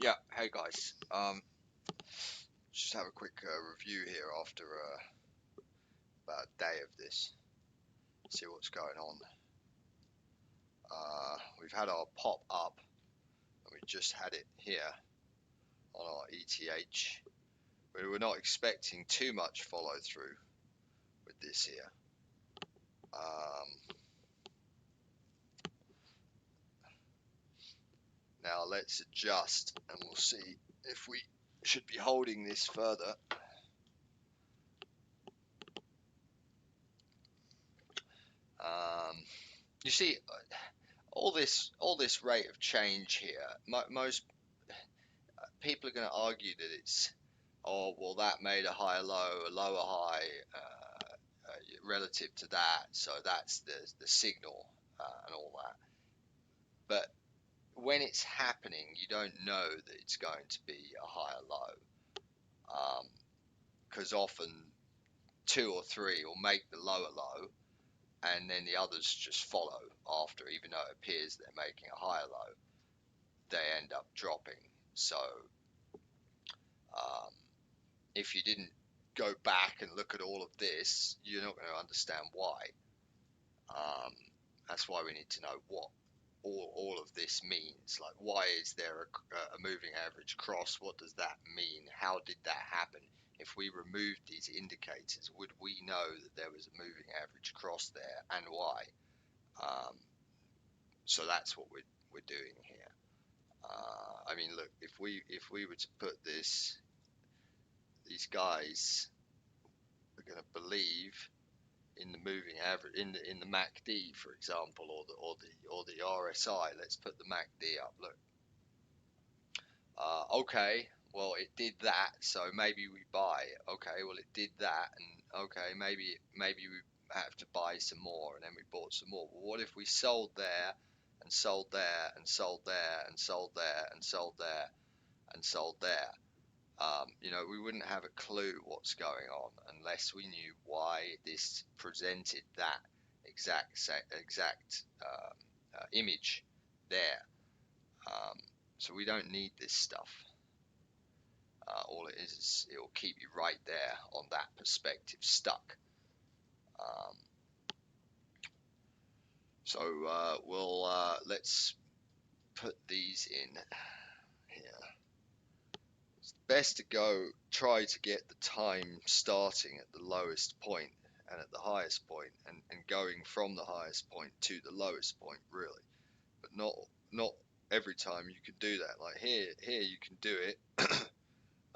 Yeah, hey guys. Just have a quick review here after about a day of this. See what's going on. We've had our pop up, and we just had it here on our ETH. We were not expecting too much follow through with this here. Now let's adjust, and we'll see if we should be holding this further. You see, all this rate of change here. Most people are going to argue that it's, oh well, that made a higher low, a lower high relative to that, so that's the signal and all that. But when it's happening, you don't know that it's going to be a higher low, because often two or three will make the lower low, and then the others just follow after, even though it appears they're making a higher low, they end up dropping. So if you didn't go back and look at all of this, you're not going to understand why. That's why we need to know what all of this means. Like, why is there a moving average cross? What does that mean? How did that happen? If we removed these indicators, would we know that there was a moving average cross there, and why? So that's what we're doing here. I mean, look, if we were to put this, these guys are going to believe in the moving average, in the MACD, for example, or the RSI. Let's put the MACD up. Look, okay, well it did that, so maybe we buy. Okay, well it did that, and okay, maybe we have to buy some more, and then we bought some more. Well, what if we sold there and sold there and sold there and sold there and sold there and sold there? You know, we wouldn't have a clue what's going on unless we knew why this presented that exact image there. So we don't need this stuff. All it is it will keep you right there on that perspective, stuck. So let's put these in here. It's best to try to get the time starting at the lowest point and at the highest point, and going from the highest point to the lowest point, really. But not every time you can do that. Like here you can do it.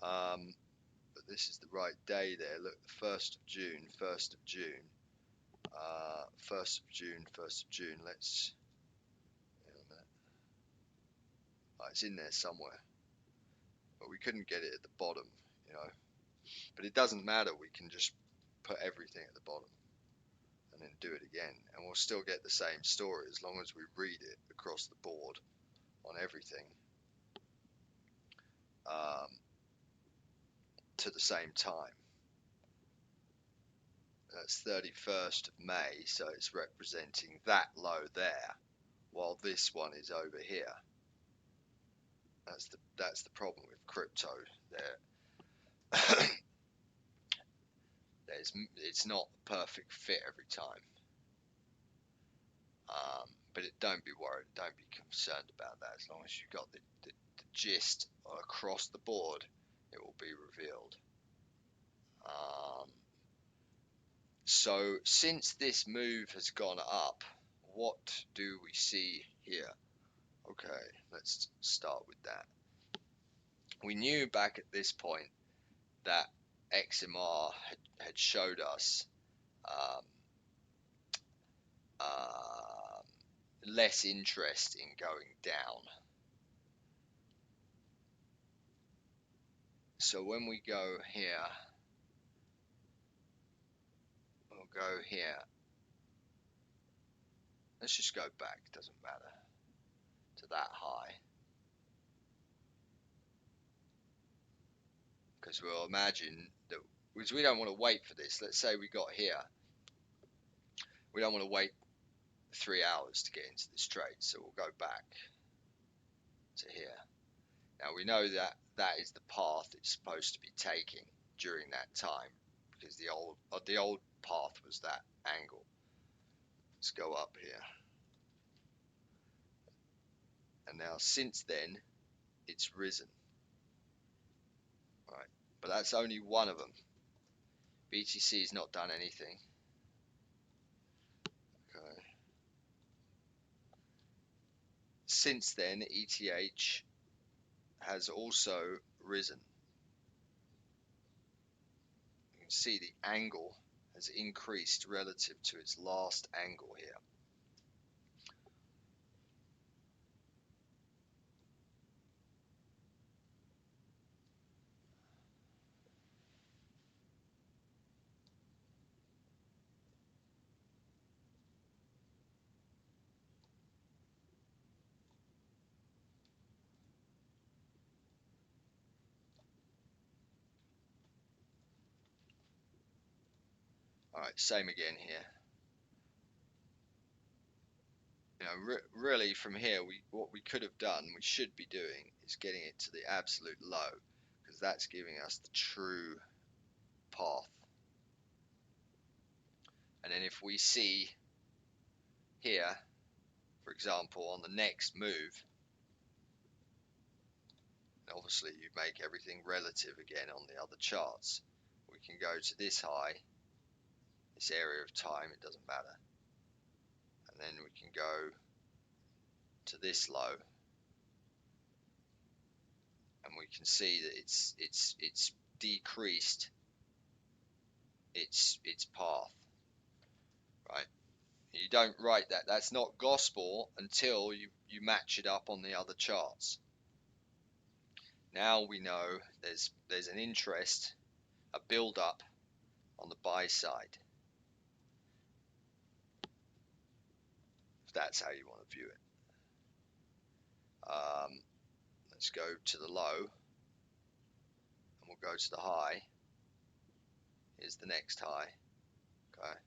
But this is the right day there. Look, the 1st of June, 1st of June, 1st of June, 1st of June. Let's, it's in there somewhere, but we couldn't get it at the bottom, you know. But it doesn't matter. We can just put everything at the bottom and then do it again, and we'll still get the same story as long as we read it across the board on everything to the same time. That's 31st of May, so it's representing that low there, while this one is over here. That's the problem with crypto. It's not a perfect fit every time. But don't be worried, don't be concerned about that. As long as you've got the gist across the board, it will be revealed. So since this move has gone up, what do we see here? Okay, let's start with that. We knew back at this point that XMR had showed us less interest in going down. So when we go here, we'll go here. Let's just go back, doesn't matter, to that high. Because we'll imagine that, because we don't want to wait for this. Let's say we got here. We don't want to wait 3 hours to get into this trade, so we'll go back to here. Now Now we know that that is the path it's supposed to be taking during that time, because the old path was that angle. Let's go up here. And now since then, it's risen. Right, but that's only one of them. BTC has not done anything. Okay. Since then, ETH has also risen. You can see the angle has increased relative to its last angle here. All right, same again here. You know, really from here, what we could have done, we should be doing, is getting it to the absolute low, because that's giving us the true path. And then if we see here, for example, on the next move, obviously you make everything relative again on the other charts. We can go to this high, this area of time, it doesn't matter. And then we can go to this low, and we can see that it's decreased its path, right? You don't write that. That's not gospel until you match it up on the other charts. Now we know there's an interest, a build up on the buy side. If that's how you want to view it. Let's go to the low, and we'll go to the high. Here's the next high. Okay.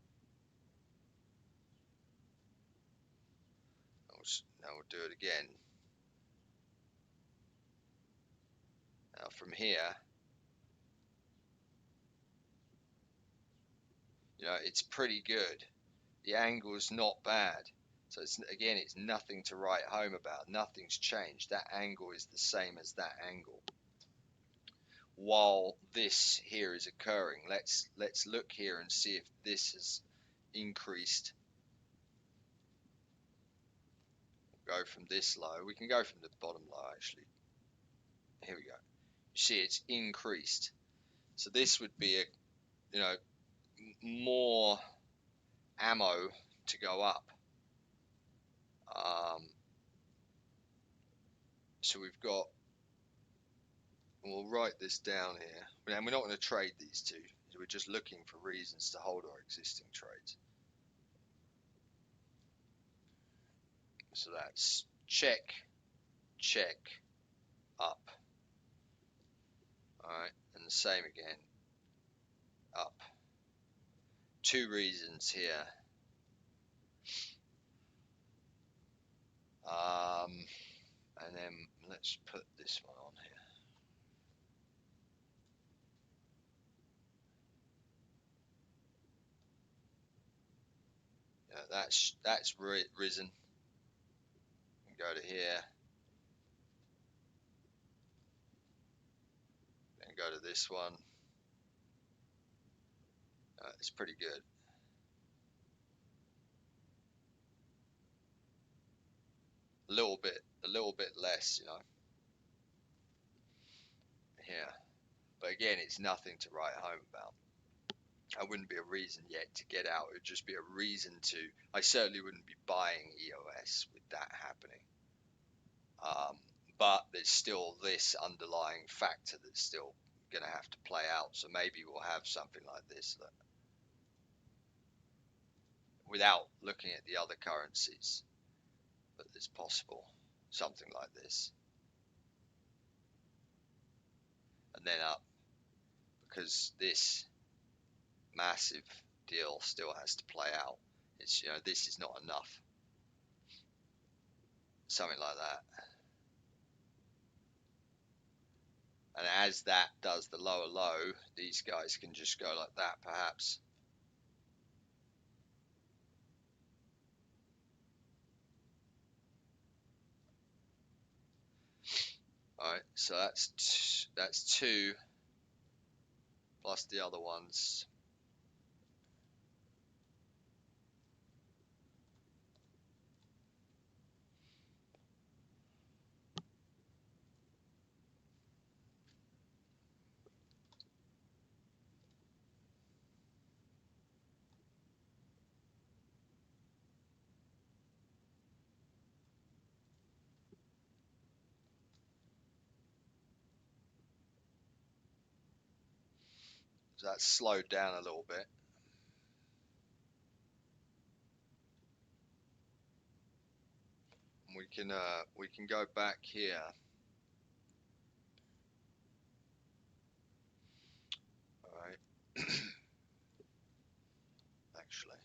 Now we'll do it again. Now from here, you know, it's pretty good. The angle is not bad. So it's nothing to write home about. Nothing's changed. That angle is the same as that angle. While this here is occurring, let's look here and see if this has increased. We'll go from this low. We can go from the bottom low actually. Here we go. You see it's increased. So this would be a, you know, more ammo to go up. So we've got, we'll write this down here, and we're not going to trade these two. We're just looking for reasons to hold our existing trades. So that's check, check, up. All right, and the same again, up. Two reasons here. And then let's put this one on here. Yeah, that's risen. Go to here, and go to this one. It's pretty good. A little bit less, you know. Here, but again, it's nothing to write home about. I wouldn't be a reason yet to get out. It would just be a reason to. I certainly wouldn't be buying EOS with that happening. But there's still this underlying factor that's still going to have to play out. So maybe we'll have something like this that, without looking at the other currencies, but it's possible. Something like this. And then up, because this massive deal still has to play out. It's, you know, this is not enough. Something like that. And as that does the lower low, these guys can just go like that, perhaps. All right, so that's 2 plus the other ones. So that's slowed down a little bit. We can go back here. All right. Actually,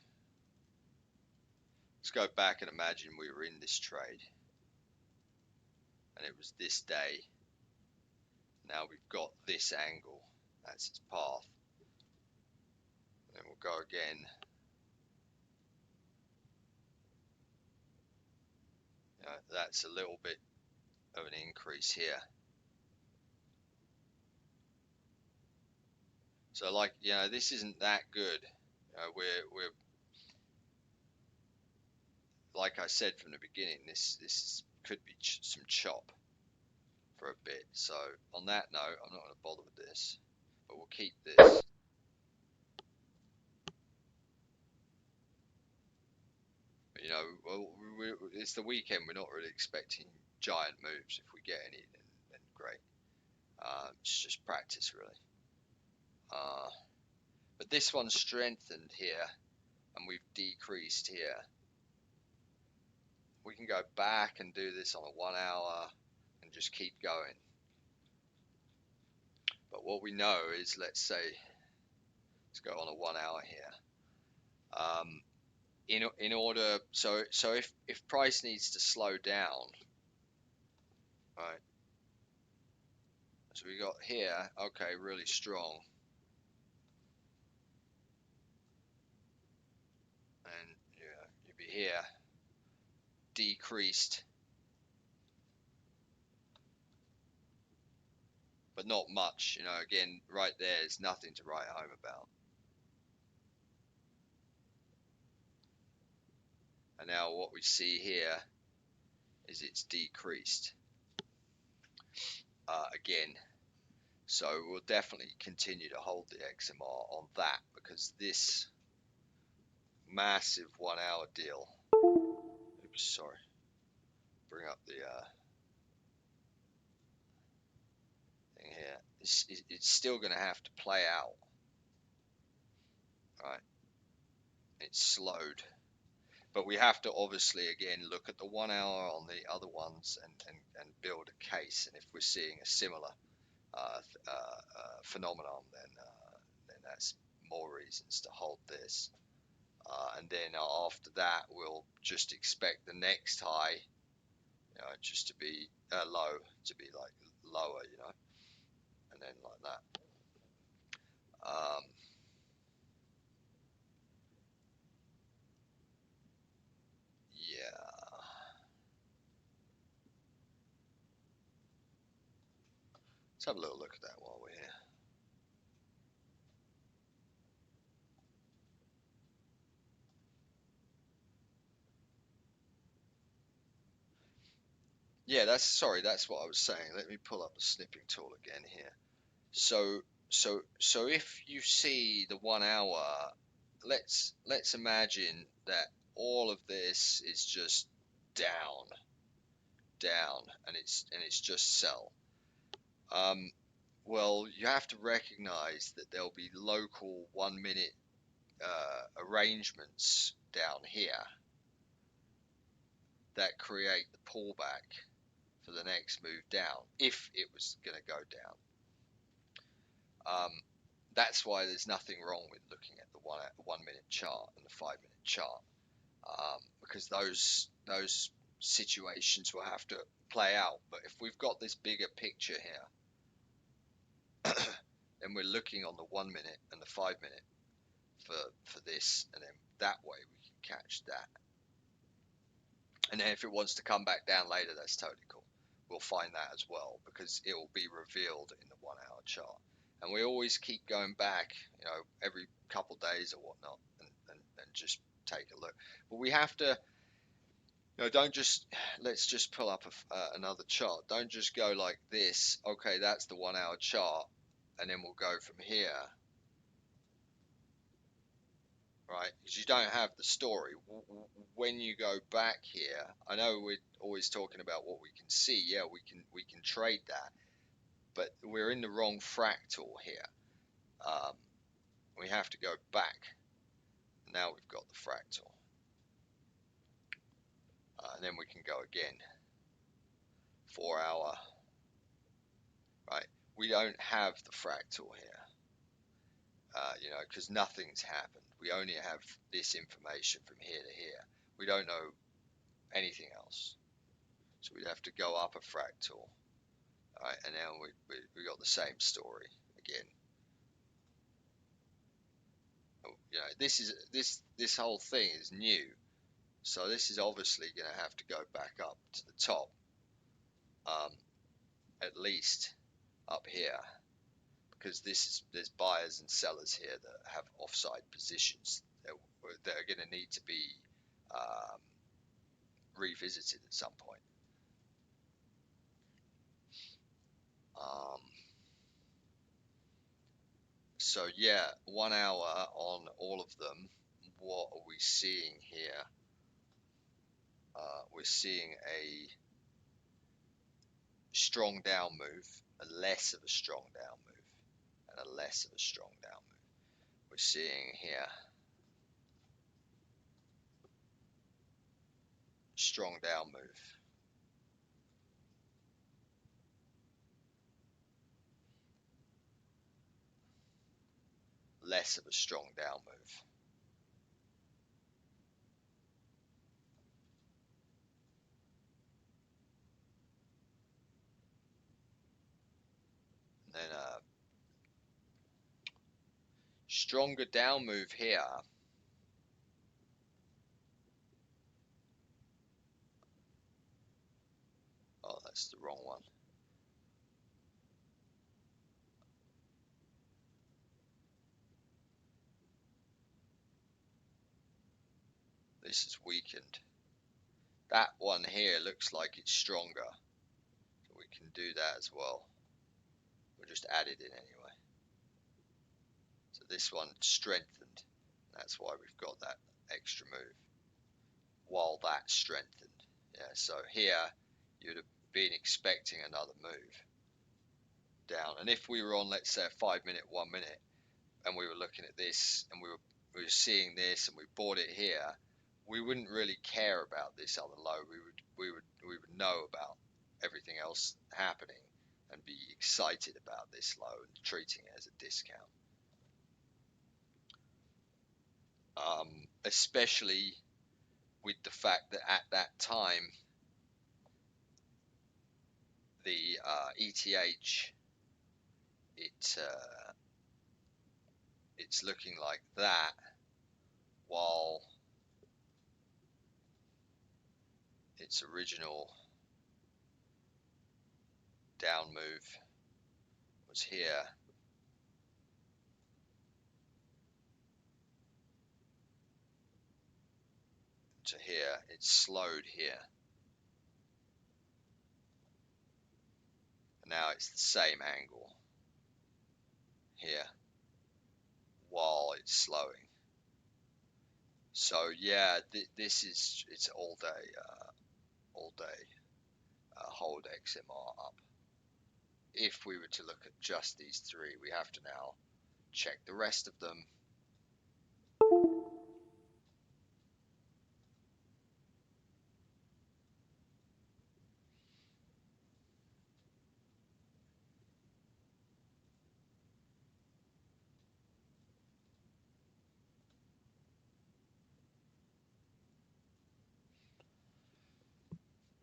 let's go back and imagine we were in this trade and it was this day. Now we've got this angle. That's its path. And then we'll go again. That's a little bit of an increase here. So like, this isn't that good. We're like I said from the beginning, this could be some chop for a bit. So on that note, I'm not going to bother with this, but we'll keep this. Well, it's the weekend. We're not really expecting giant moves. If we get any, then great. It's just practice, really. But this one's strengthened here, and we've decreased here. We can go back and do this on a 1 hour and just keep going. But what we know is, let's go on a 1 hour here. In order, so if price needs to slow down, right? So we got here, okay, really strong, and you'd be here, decreased, but not much. Again, right there is nothing to write home about. And now what we see here is it's decreased again. So we'll definitely continue to hold the XMR on that, because this massive 1 hour deal, oops, sorry, bring up the thing here, it's still going to have to play out, right? It's slowed, but we have to obviously again look at the 1 hour on the other ones and build a case. And if we're seeing a similar phenomenon, then that's more reasons to hold this. And then after that, we'll just expect the next high, just to be low, to be like lower, and then like that. Yeah. Let's have a little look at that while we're here. Yeah, that's what I was saying. Let me pull up the snipping tool again here. So if you see the 1 hour, let's imagine that all of this is just down, and it's just sell. Well, you have to recognize that there'll be local 1 minute arrangements down here that create the pullback for the next move down, if it was going to go down. That's why there's nothing wrong with looking at the 1 minute chart and the 5 minute chart, because those situations will have to play out. But if we've got this bigger picture here, then we're looking on the 1 minute and the 5 minute for this, and then that way we can catch that. And then if it wants to come back down later, that's totally cool. We'll find that as well, because it will be revealed in the 1 hour chart. And we always keep going back, every couple days or whatnot, and just take a look. But we have to, don't just, let's just pull up another chart. Don't just go like this. Okay, that's the 1 hour chart. And then we'll go from here. Right, because you don't have the story. When you go back here, I know we're always talking about what we can see. Yeah, we can trade that, but we're in the wrong fractal here. We have to go back. Now we've got the fractal, and then we can go again. 4 hour. Right, we don't have the fractal here. Because nothing's happened. We only have this information from here to here. We don't know anything else. So we'd have to go up a fractal. All right, and now we got the same story again. This whole thing is new. So this is obviously going to have to go back up to the top. At least up here. Because there's buyers and sellers here that have offside positions that are going to need to be revisited at some point. So yeah, 1 hour on all of them. What are we seeing here? We're seeing a strong down move, a less of a strong down move, and a less of a strong down move. We're seeing here strong down move. Less of a strong down move. And then a stronger down move here. Oh, that's the wrong one. This is weakened. That one here looks like it's stronger. So we can do that as well. We'll just add it in anyway. So this one strengthened. That's why we've got that extra move. While that strengthened. Yeah, so here you'd have been expecting another move down. And if we were on, let's say, a 5 minute, 1 minute, and we were looking at this and we were seeing this and we bought it here, we wouldn't really care about this other low. We would know about everything else happening and be excited about this low and treating it as a discount. Especially with the fact that at that time the ETH it's looking like that, while its original down move was here. To here, it's slowed here. And now it's the same angle here while it's slowing. So yeah, this is, it's all day hold XMR up. If we were to look at just these three, we have to now check the rest of them.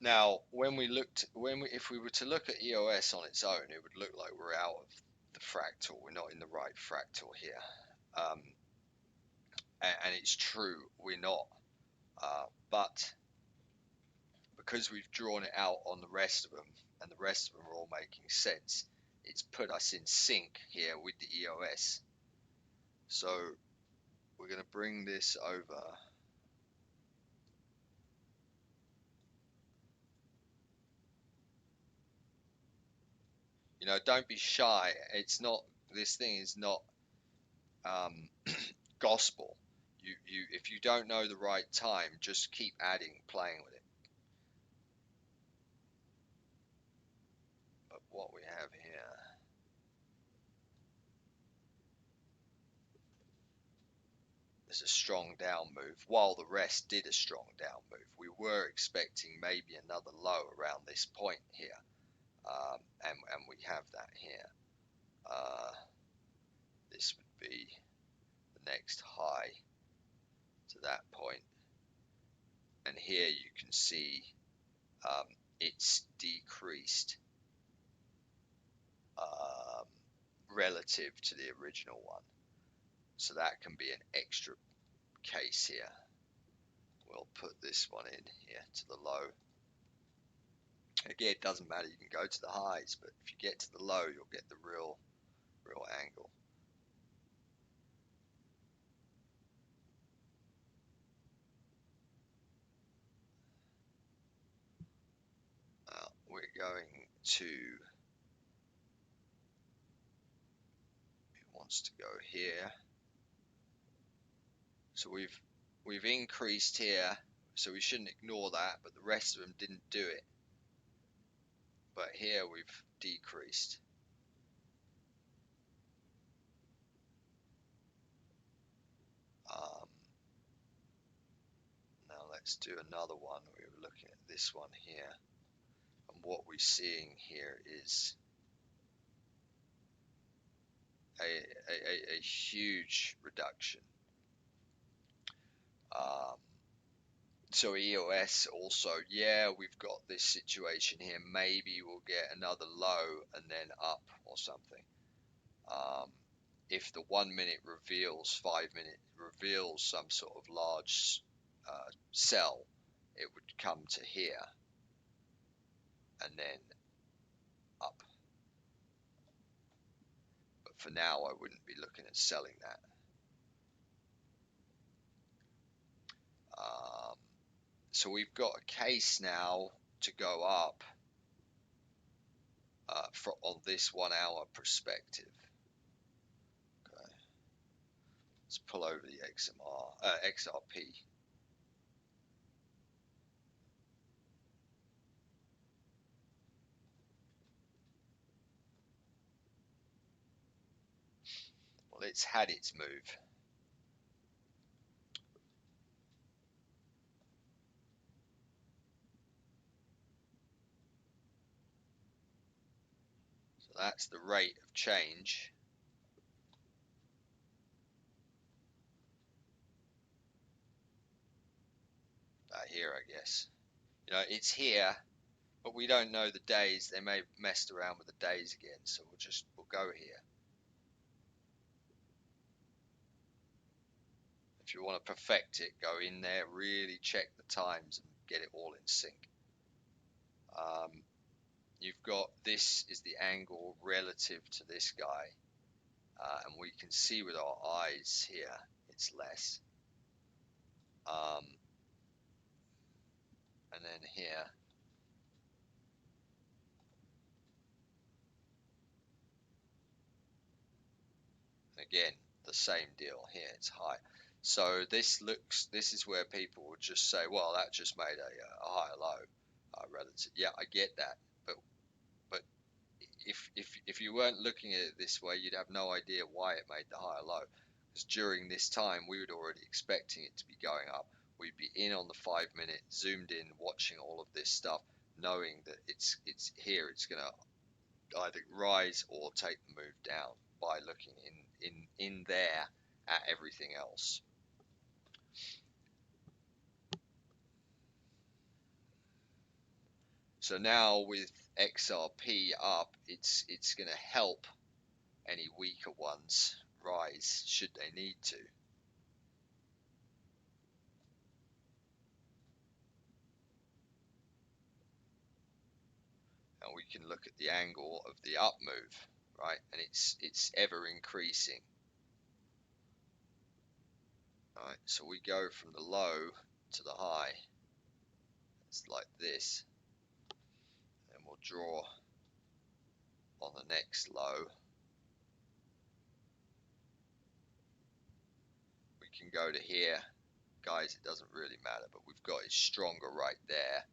Now, if we were to look at EOS on its own, it would look like we're out of the fractal. We're not in the right fractal here. And it's true, we're not. But because we've drawn it out on the rest of them, and the rest of them are all making sense, it's put us in sync here with the EOS. So we're going to bring this over. You know, don't be shy. It's not, this thing is not gospel. If you don't know the right time, just keep adding, playing with it. But what we have here, is a strong down move, while the rest did a strong down move. We were expecting maybe another low around this point here, and we have that here. This would be the next high to that point, and here you can see it's decreased relative to the original one, so that can be an extra case here. We'll put this one in here to the low. Again, it doesn't matter, you can go to the highs, but if you get to the low, you'll get the real angle. We're going to, it wants to go here. So we've increased here, so we shouldn't ignore that, but the rest of them didn't do it. But here we've decreased. Now let's do another one. We were looking at this one here, and what we're seeing here is a huge reduction. So EOS also, yeah, we've got this situation here. Maybe we'll get another low and then up or something. If the 1 minute reveals, 5 minute reveals some sort of large sell, it would come to here and then up. But for now, I wouldn't be looking at selling that. So we've got a case now to go up on this 1 hour perspective. Okay. Let's pull over the XRP. Well, it's had its move. So that's the rate of change. Here, I guess. You know, it's here, but we don't know the days. They may have messed around with the days again, so we'll go here. If you want to perfect it, go in there, really check the times and get it all in sync. You've got, this is the angle relative to this guy, and we can see with our eyes here it's less. And then here, again, the same deal here, it's high. So this is where people would just say, well, that just made a higher low relative. Yeah, I get that, but if you weren't looking at it this way, you'd have no idea why it made the higher low. Because during this time, we were already expecting it to be going up. We'd be in on the 5 minute, zoomed in, watching all of this stuff, knowing that it's here. It's going to either rise or take the move down by looking in there at everything else. So now with XRP up, it's going to help any weaker ones rise should they need to. And we can look at the angle of the up move, right? And it's ever increasing. All right, so we go from the low to the high. It's like this. And we'll draw on the next low. We can go to here. Guys, it doesn't really matter, but we've got it stronger right there.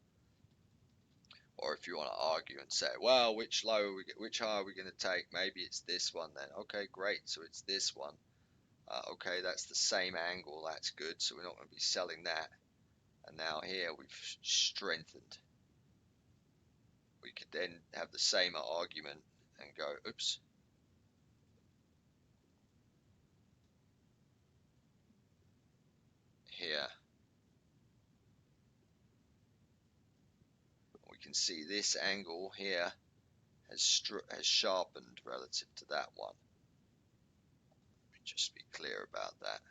Or if you want to argue and say, well, which low are we, which high are we going to take? Maybe it's this one then. Okay, great. So it's this one. Okay, that's the same angle. That's good. So we're not going to be selling that. And now here we've strengthened. We could then have the same argument and go, oops. Here. We can see this angle here has sharpened relative to that one. Let me just be clear about that.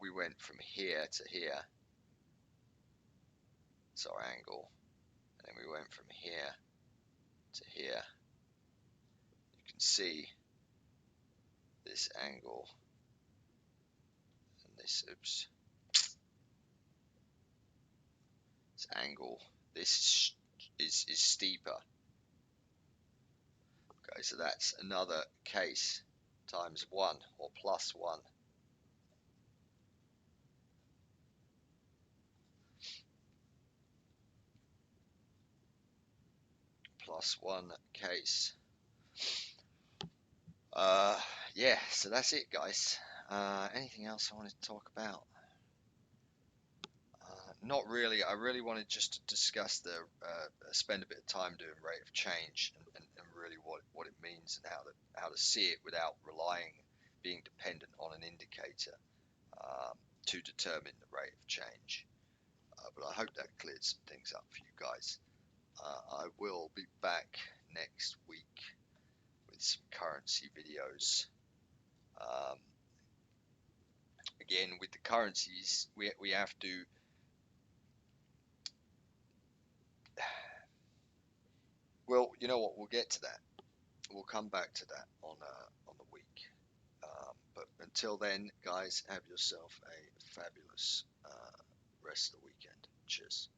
We went from here to here. It's our angle. And then we went from here to here. You can see this angle and this, oops, this angle. This is steeper. Okay, so that's another case times 1 or plus 1. Plus 1 case. Yeah, so that's it, guys. Anything else I wanted to talk about? Not really. I really wanted just to discuss spend a bit of time doing rate of change and really what it means and how to see it without being dependent on an indicator to determine the rate of change. But I hope that cleared some things up for you guys. I will be back next week with some currency videos. Again, with the currencies, we have to. Well, you know what? We'll get to that. We'll come back to that on the week. But until then, guys, have yourself a fabulous rest of the weekend. Cheers.